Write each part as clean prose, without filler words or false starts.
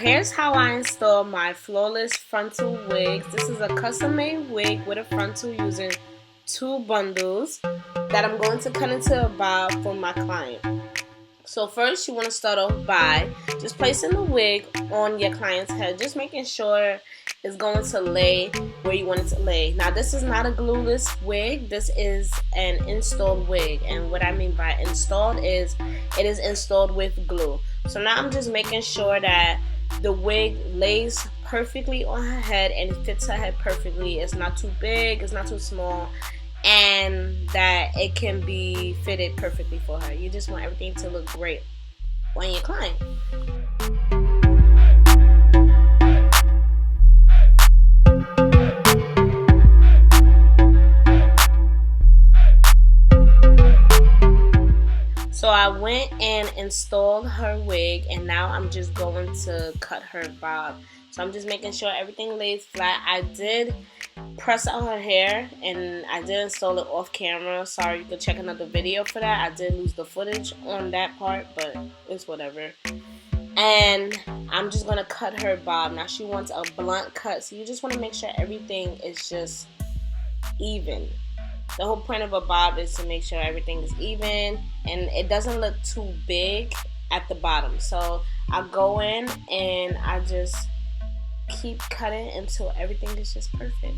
here's how I install my flawless frontal wigs. This is a custom-made wig with a frontal using 2 bundles that I'm going to cut into a bob for my client. So first you want to start off by just placing the wig on your client's head, just making sure it's going to lay where you want it to lay. Now this is not a glueless wig, this is an installed wig, and what I mean by installed is it is installed with glue. So now I'm just making sure that the wig lays perfectly on her head and it fits her head perfectly. It's not too big, it's not too small, and that it can be fitted perfectly for her. You just want everything to look great on your client. So I went and installed her wig, and now I'm just going to cut her bob. So I'm just making sure everything lays flat. I did press out her hair and I did install it off camera. Sorry, you can check another video for that. I did lose the footage on that part, but it's whatever. And I'm just gonna cut her bob. Now she wants a blunt cut, so you just want to make sure everything is just even. The whole point of a bob is to make sure everything is even and it doesn't look too big at the bottom. So I go in and I just keep cutting until everything is just perfect.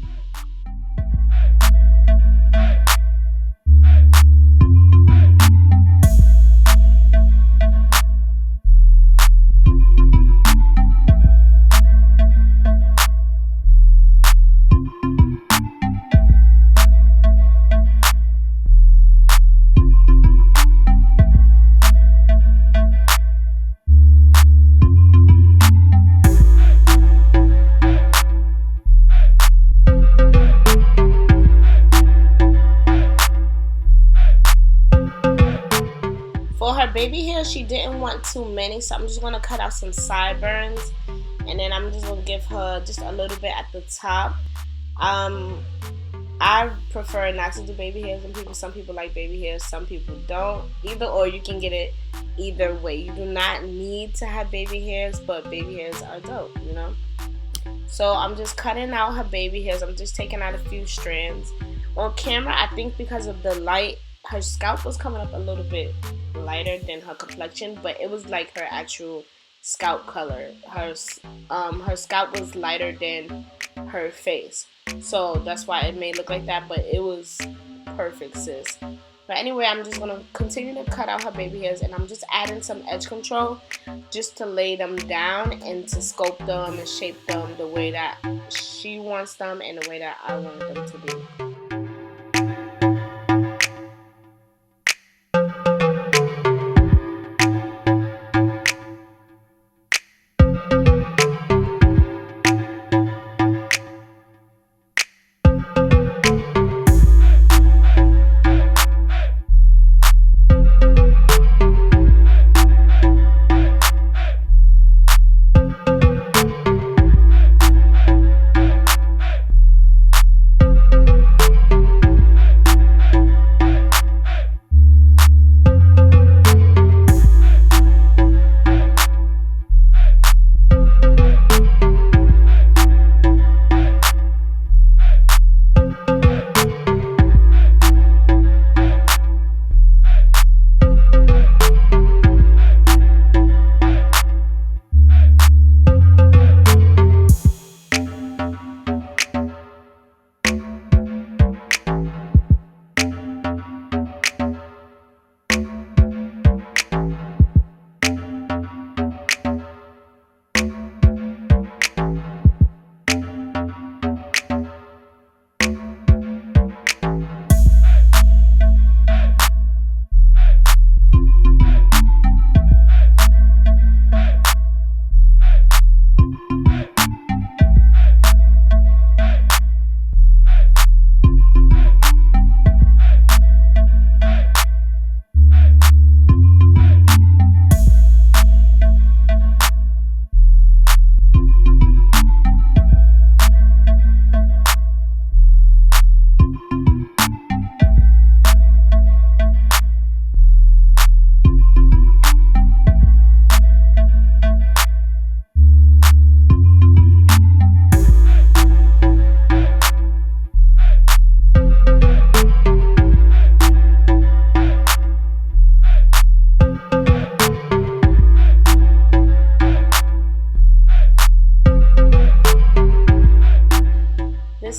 For her baby hair, she didn't want too many, so I'm just going to cut out some sideburns, and then I'm just going to give her just a little bit at the top. I prefer not to do baby hairs on people. Some people like baby hairs, some people don't. Either or, you can get it either way. You do not need to have baby hairs, but baby hairs are dope, you know? So I'm just cutting out her baby hairs. I'm just taking out a few strands. On camera, I think because of the light, her scalp was coming up a little bit lighter than her complexion, but it was like her actual scalp color. Her scalp was lighter than her face, so that's why it may look like that, but it was perfect, sis. But anyway, I'm just gonna continue to cut out her baby hairs, and I'm just adding some edge control just to lay them down and to sculpt them and shape them the way that she wants them and the way that I want them to be.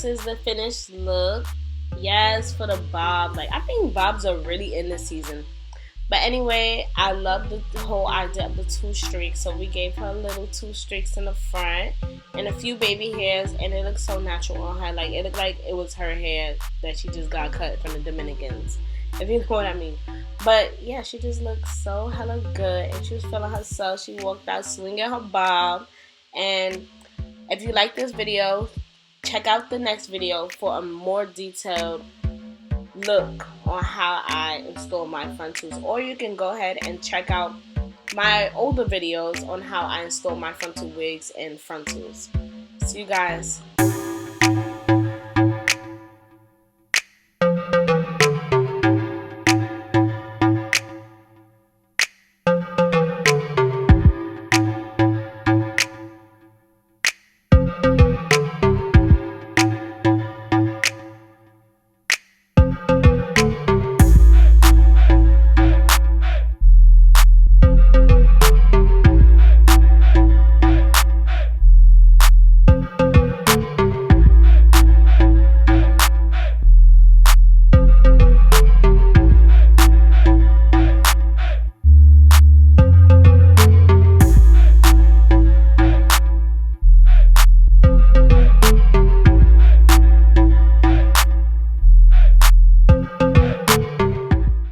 this is the finished look. Yes, for the bob. Like, I think bobs are really in this season. But anyway, I love the whole idea of the 2 streaks. So we gave her little 2 streaks in the front and a few baby hairs, and it looked so natural on her. Like, it looked like it was her hair that she just got cut from the Dominicans, if you know what I mean. But yeah, she just looked so hella good, and she was feeling herself. She walked out swinging her bob. And if you like this video, check out the next video for a more detailed look on how I install my frontals, or you can go ahead and check out my older videos on how I install my frontal wigs and frontals. See you guys.